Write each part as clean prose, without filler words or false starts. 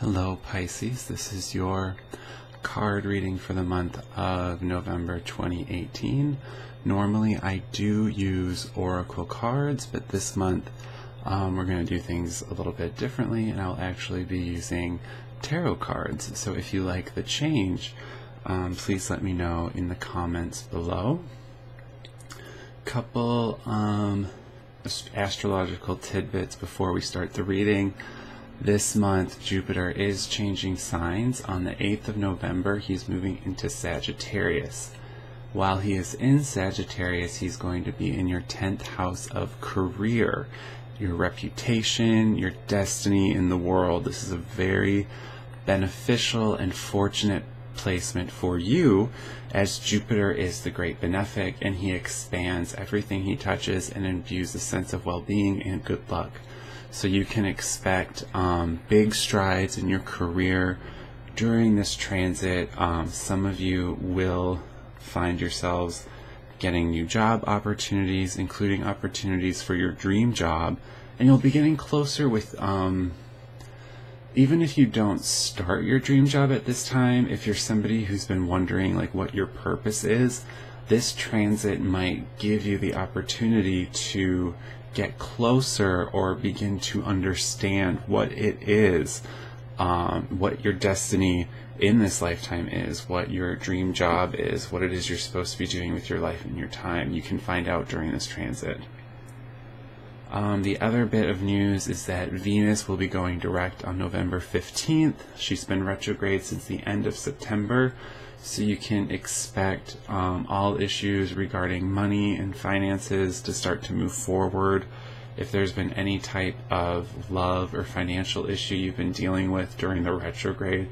Hello Pisces, this is your card reading for the month of November 2018. Normally I do use oracle cards, but this month we're going to do things a little bit differently, and I'll actually be using tarot cards. So if you like the change, please let me know in the comments below. Couple astrological tidbits before we start the reading. This month, Jupiter is changing signs. On the 8th of November, he's moving into Sagittarius. While he is in Sagittarius, he's going to be in your 10th house of career, your reputation, your destiny in the world. This is a very beneficial and fortunate placement for you, as Jupiter is the great benefic, and he expands everything he touches and imbues a sense of well-being and good luck. So you can expect big strides in your career during this transit. Some of you will find yourselves getting new job opportunities, including opportunities for your dream job, and you'll be getting closer with, even if you don't start your dream job at this time, if you're somebody who's been wondering like what your purpose is, this transit might give you the opportunity to get closer or begin to understand what it is, what your destiny in this lifetime is, what your dream job is, what it is you're supposed to be doing with your life and your time. You can find out during this transit. The other bit of news is that Venus will be going direct on November 15th. She's been retrograde since the end of September. So you can expect all issues regarding money and finances to start to move forward. If there's been any type of love or financial issue you've been dealing with during the retrograde,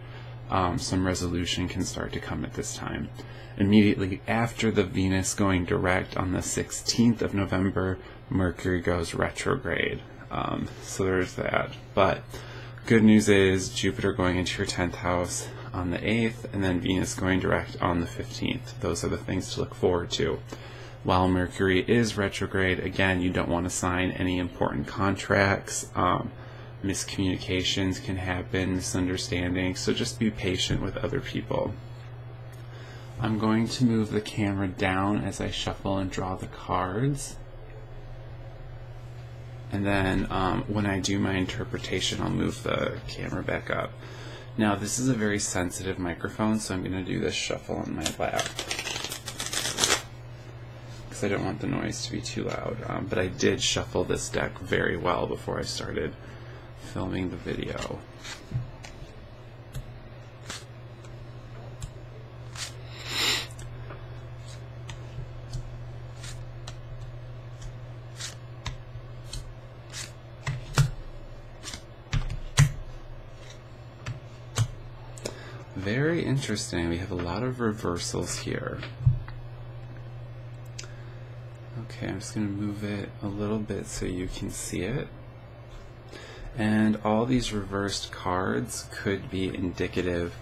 some resolution can start to come at this time. Immediately after the Venus going direct on the 16th of November, Mercury goes retrograde. So there's that. But good news is Jupiter going into your 10th house on the 8th, and then Venus going direct on the 15th. Those are the things to look forward to. While Mercury is retrograde, again, you don't want to sign any important contracts. Miscommunications can happen, misunderstandings, so just be patient with other people. I'm going to move the camera down as I shuffle and draw the cards. And then when I do my interpretation, I'll move the camera back up. Now, this is a very sensitive microphone, so I'm going to do this shuffle on my lap, because I don't want the noise to be too loud. But I did shuffle this deck very well before I started filming the video. Very interesting. We have a lot of reversals here. Okay, I'm just going to move it a little bit so you can see it. And all these reversed cards could be indicative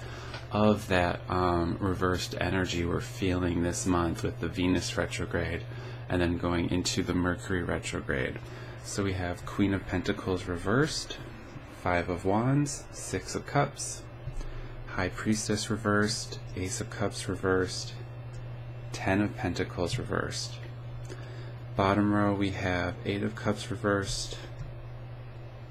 of that reversed energy we're feeling this month with the Venus retrograde and then going into the Mercury retrograde. So we have Queen of Pentacles reversed, Five of Wands, Six of Cups, High Priestess reversed, Ace of Cups reversed, Ten of Pentacles reversed. Bottom row we have Eight of Cups reversed,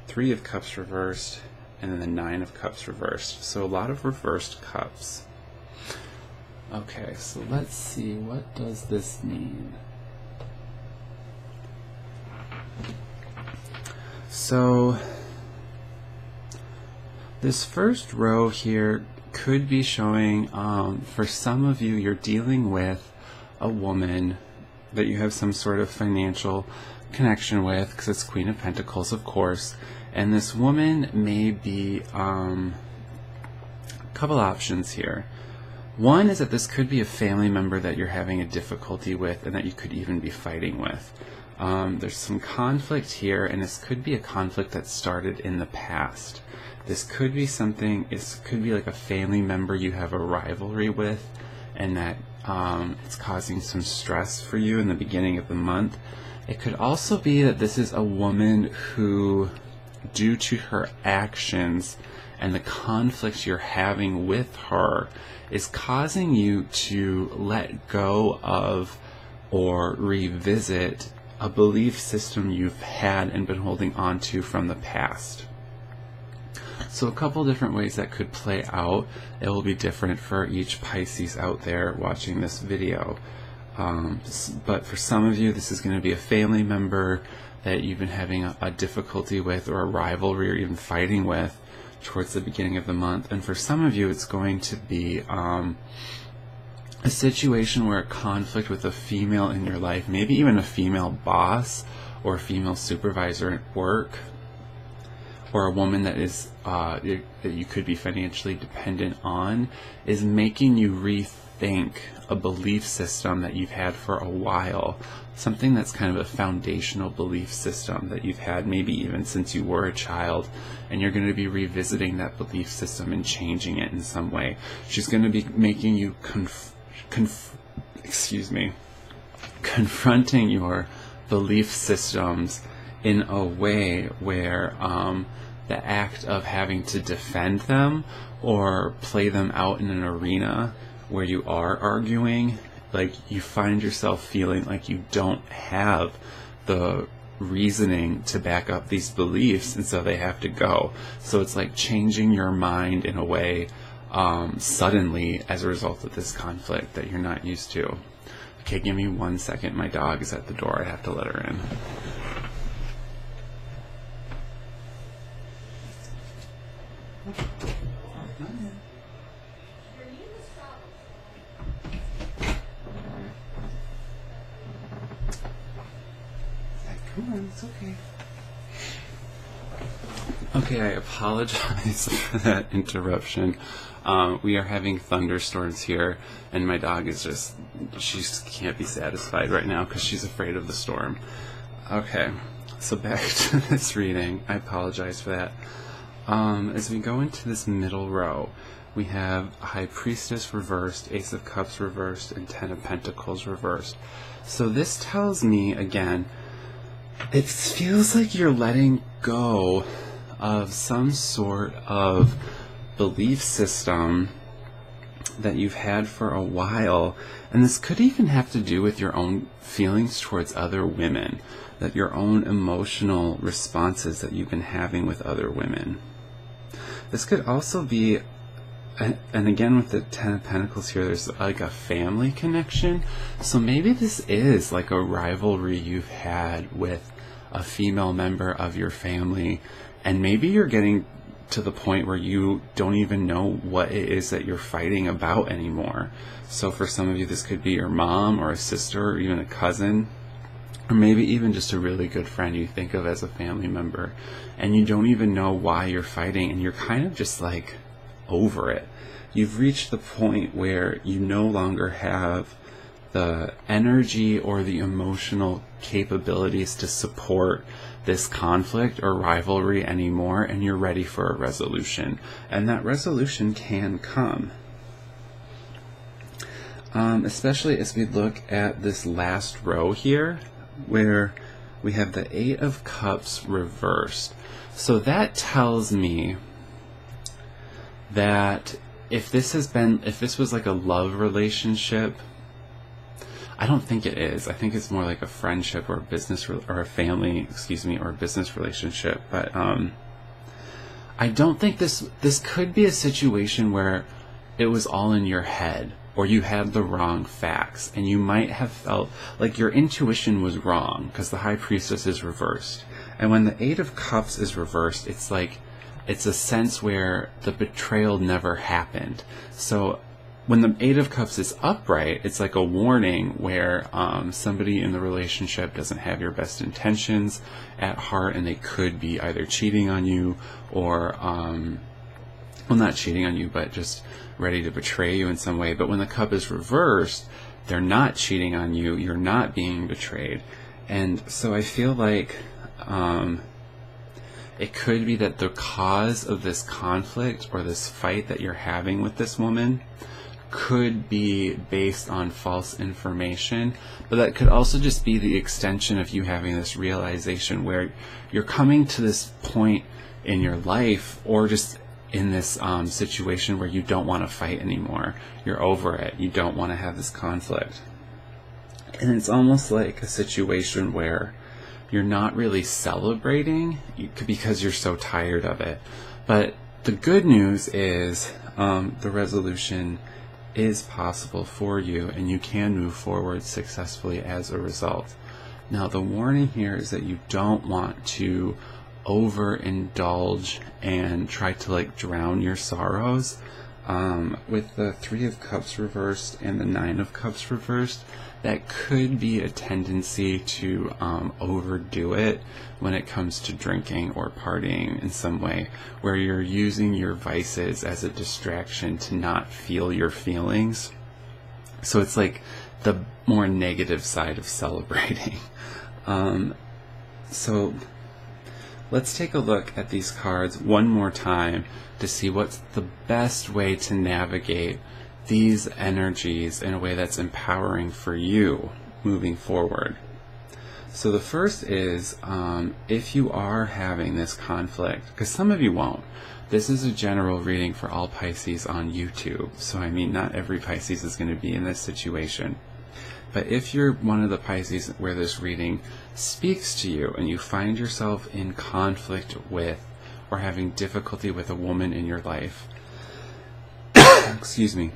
Three of Cups reversed, and then the Nine of Cups reversed. So a lot of reversed cups. Okay, so let's see, what does this mean? So this first row here could be showing, for some of you, you're dealing with a woman that you have some sort of financial connection with, because it's Queen of Pentacles, of course. And this woman may be a couple options here. One is that this could be a family member that you're having a difficulty with and that you could even be fighting with. There's some conflict here, and this could be a conflict that started in the past. This could be something, it could be like a family member you have a rivalry with, and that it's causing some stress for you in the beginning of the month. It could also be that this is a woman who, due to her actions and the conflict you're having with her is causing you to let go of or revisit a belief system you've had and been holding on to from the past. So a couple different ways that could play out. It will be different for each Pisces out there watching this video. But for some of you, this is going to be a family member that you've been having a difficulty with, or a rivalry, or even fighting with towards the beginning of the month. And for some of you, it's going to be a situation where a conflict with a female in your life, maybe even a female boss or a female supervisor at work, or a woman that is that you could be financially dependent on, is making you rethink a belief system that you've had for a while, something that's kind of a foundational belief system that you've had maybe even since you were a child, and you're going to be revisiting that belief system and changing it in some way. She's going to be making you confronting your belief systems in a way where the act of having to defend them or play them out in an arena where you are arguing, like you find yourself feeling like you don't have the reasoning to back up these beliefs, and so they have to go. So it's like changing your mind in a way suddenly as a result of this conflict that you're not used to. Okay, give me 1 second. My dog is at the door. I have to let her in. Come on, it's okay. Okay, I apologize for that interruption. We are having thunderstorms here, and my dog is she just can't be satisfied right now because she's afraid of the storm. Okay, so back to this reading. I apologize for that. As we go into this middle row, we have High Priestess reversed, Ace of Cups reversed, and Ten of Pentacles reversed. So this tells me, again, it feels like you're letting go of some sort of belief system that you've had for a while, and this could even have to do with your own feelings towards other women, that your own emotional responses that you've been having with other women. This could also be, and again with the Ten of Pentacles here, there's like a family connection. So maybe this is like a rivalry you've had with a female member of your family, and maybe you're getting to the point where you don't even know what it is that you're fighting about anymore. So for some of you, this could be your mom or a sister or even a cousin, or maybe even just a really good friend you think of as a family member, and you don't even know why you're fighting, and you're kind of just like over it. You've reached the point where you no longer have the energy or the emotional capabilities to support this conflict or rivalry anymore, and you're ready for a resolution. And that resolution can come. Especially as we look at this last row here, where we have the Eight of Cups reversed. So that tells me that if this was like a love relationship, I don't think it is. I think it's more like a friendship or a business or a family, or a business relationship. But I don't think this could be a situation where it was all in your head, or you had the wrong facts, and you might have felt like your intuition was wrong because the High Priestess is reversed. And when the Eight of Cups is reversed, it's like it's a sense where the betrayal never happened. So when the Eight of Cups is upright, it's like a warning where somebody in the relationship doesn't have your best intentions at heart, and they could be either cheating on you or, well, not cheating on you, but just ready to betray you in some way. But when the cup is reversed, they're not cheating on you, you're not being betrayed. And so I feel like it could be that the cause of this conflict or this fight that you're having with this woman could be based on false information, but that could also just be the extension of you having this realization where you're coming to this point in your life, or just in this situation where you don't want to fight anymore. You're over it. You don't want to have this conflict. And it's almost like a situation where you're not really celebrating because you're so tired of it. But the good news is the resolution is possible for you, and you can move forward successfully as a result. Now, the warning here is that you don't want to overindulge and try to like drown your sorrows. With the Three of Cups reversed and the Nine of Cups reversed, that could be a tendency to overdo it when it comes to drinking or partying in some way, where you're using your vices as a distraction to not feel your feelings. So it's like the more negative side of celebrating. So let's take a look at these cards one more time to see what's the best way to navigate these energies in a way that's empowering for you moving forward. So the first is, if you are having this conflict, because some of you won't. This is a general reading for all Pisces on YouTube. So I mean, not every Pisces is going to be in this situation. But if you're one of the Pisces where this reading speaks to you and you find yourself in conflict with or having difficulty with a woman in your life, excuse me,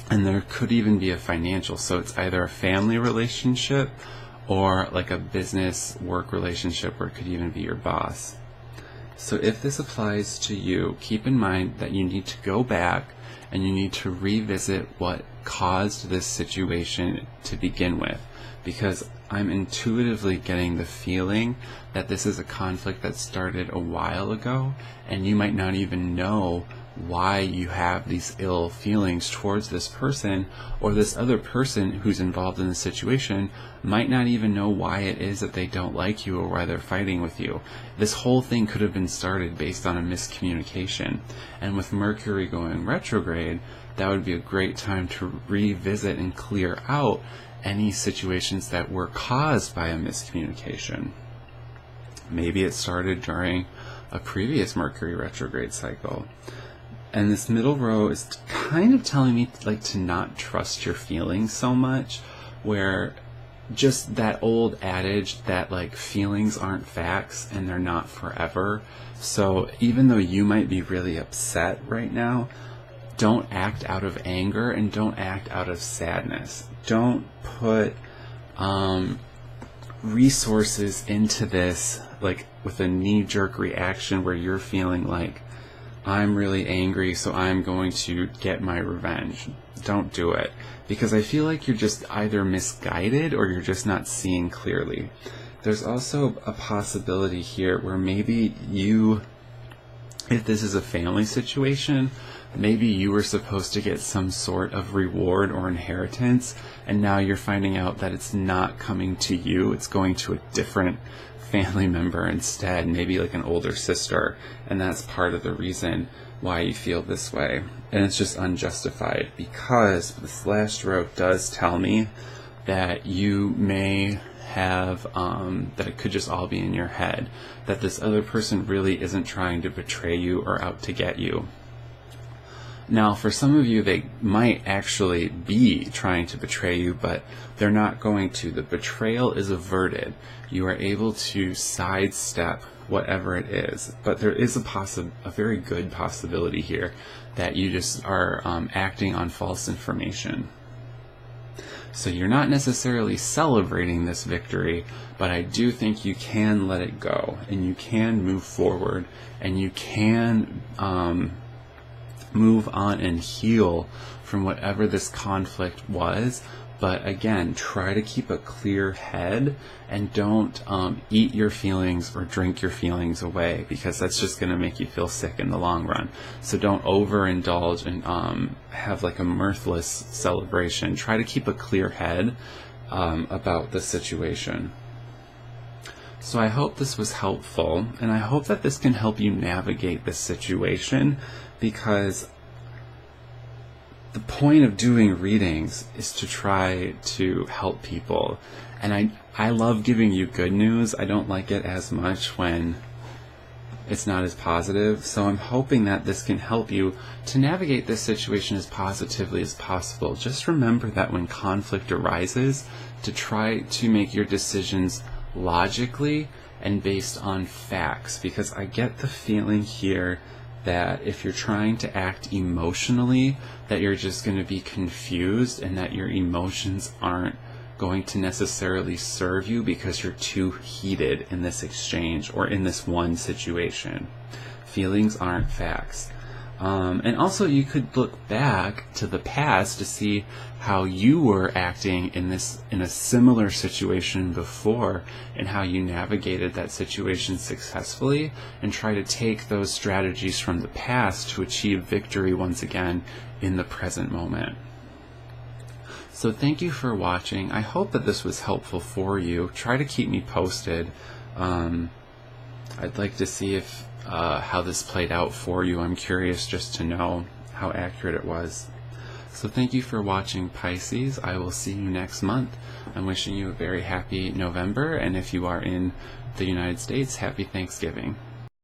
and there could even be a financial, so it's either a family relationship or like a business work relationship, or it could even be your boss. So if this applies to you, keep in mind that you need to go back and you need to revisit what caused this situation to begin with, because I'm intuitively getting the feeling that this is a conflict that started a while ago, and you might not even know why you have these ill feelings towards this person, or this other person who's involved in the situation might not even know why it is that they don't like you or why they're fighting with you. This whole thing could have been started based on a miscommunication. And with Mercury going retrograde, that would be a great time to revisit and clear out any situations that were caused by a miscommunication. Maybe it started during a previous Mercury retrograde cycle. And this middle row is kind of telling me like to not trust your feelings so much, where just that old adage that like feelings aren't facts and they're not forever. So even though you might be really upset right now, don't act out of anger and don't act out of sadness. Don't put resources into this like with a knee-jerk reaction where you're feeling like, I'm really angry, so I'm going to get my revenge. Don't do it. Because I feel like you're just either misguided or you're just not seeing clearly. There's also a possibility here where maybe you, if this is a family situation, maybe you were supposed to get some sort of reward or inheritance, and now you're finding out that it's not coming to you, it's going to a different family member instead, maybe like an older sister, and that's part of the reason why you feel this way. And it's just unjustified, because this last row does tell me that you may have, that it could just all be in your head, that this other person really isn't trying to betray you or out to get you. Now, for some of you, they might actually be trying to betray you, but they're not going to. The betrayal is averted. You are able to sidestep whatever it is. But there is a very good possibility here that you just are acting on false information. So you're not necessarily celebrating this victory, but I do think you can let it go, and you can move forward, and you can move on and heal from whatever this conflict was. But again, try to keep a clear head and don't eat your feelings or drink your feelings away, because that's just going to make you feel sick in the long run. So don't overindulge and have like a mirthless celebration. Try to keep a clear head about the situation. So I hope this was helpful, and I hope that this can help you navigate this situation, because the point of doing readings is to try to help people. And I love giving you good news. I don't like it as much when it's not as positive. So I'm hoping that this can help you to navigate this situation as positively as possible. Just remember that when conflict arises, to try to make your decisions logically and based on facts, because I get the feeling here that if you're trying to act emotionally, that you're just going to be confused and that your emotions aren't going to necessarily serve you because you're too heated in this exchange or in this one situation. Feelings aren't facts. And also you could look back to the past to see how you were acting in a similar situation before and how you navigated that situation successfully, and try to take those strategies from the past to achieve victory once again in the present moment. So thank you for watching. I hope that this was helpful for you. Try to keep me posted. I'd like to see if how this played out for you. I'm curious just to know how accurate it was. So thank you for watching, Pisces. I will see you next month. I'm wishing you a very happy November, and if you are in the United States, happy Thanksgiving.